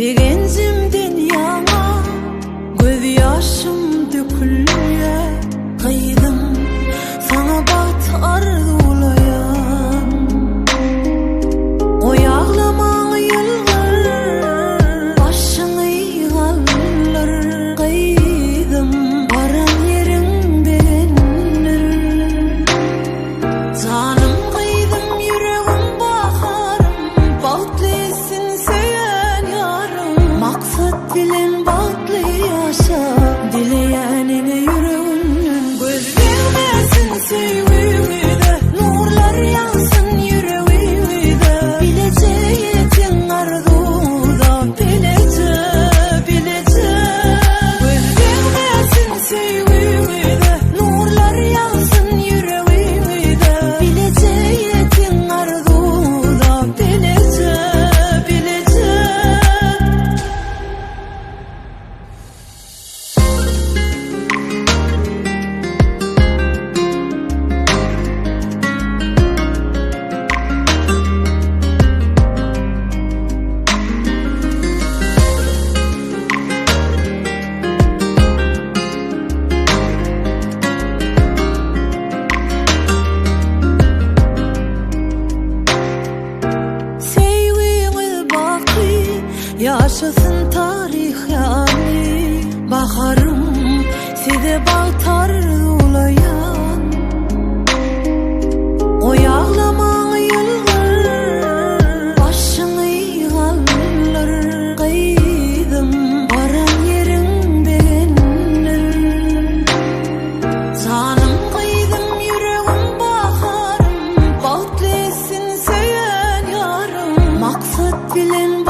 Bir gencim dünyama göz yaşım dökülüyor. Kıydım sana batar ulayan. O yağlama yıllar başını yığallar. Kıydım varan yerin beğenir. Canım kıydım yüreğim baharım. Baltlisin seyen yarım. Maksat bilen baltlı yaşa. Dileyenine yüreğinin göz vermesin sevgide. Nurlar yansın yüreğide. Bileceğin arzuda. Bilece. Göz vermesin sevgide. Nurlar yansın yüreğide. Bileceğin arzuda. Bilece. Sevgimiz baki yaşasın tarih yani. Baharım size baltar ulayan. O yağlama yıllar başını yığallar. Kıydım varan yerin beğenir. Canım kıydım yüreğim baharım. Baltlisin seyen yarım. Maksat bilen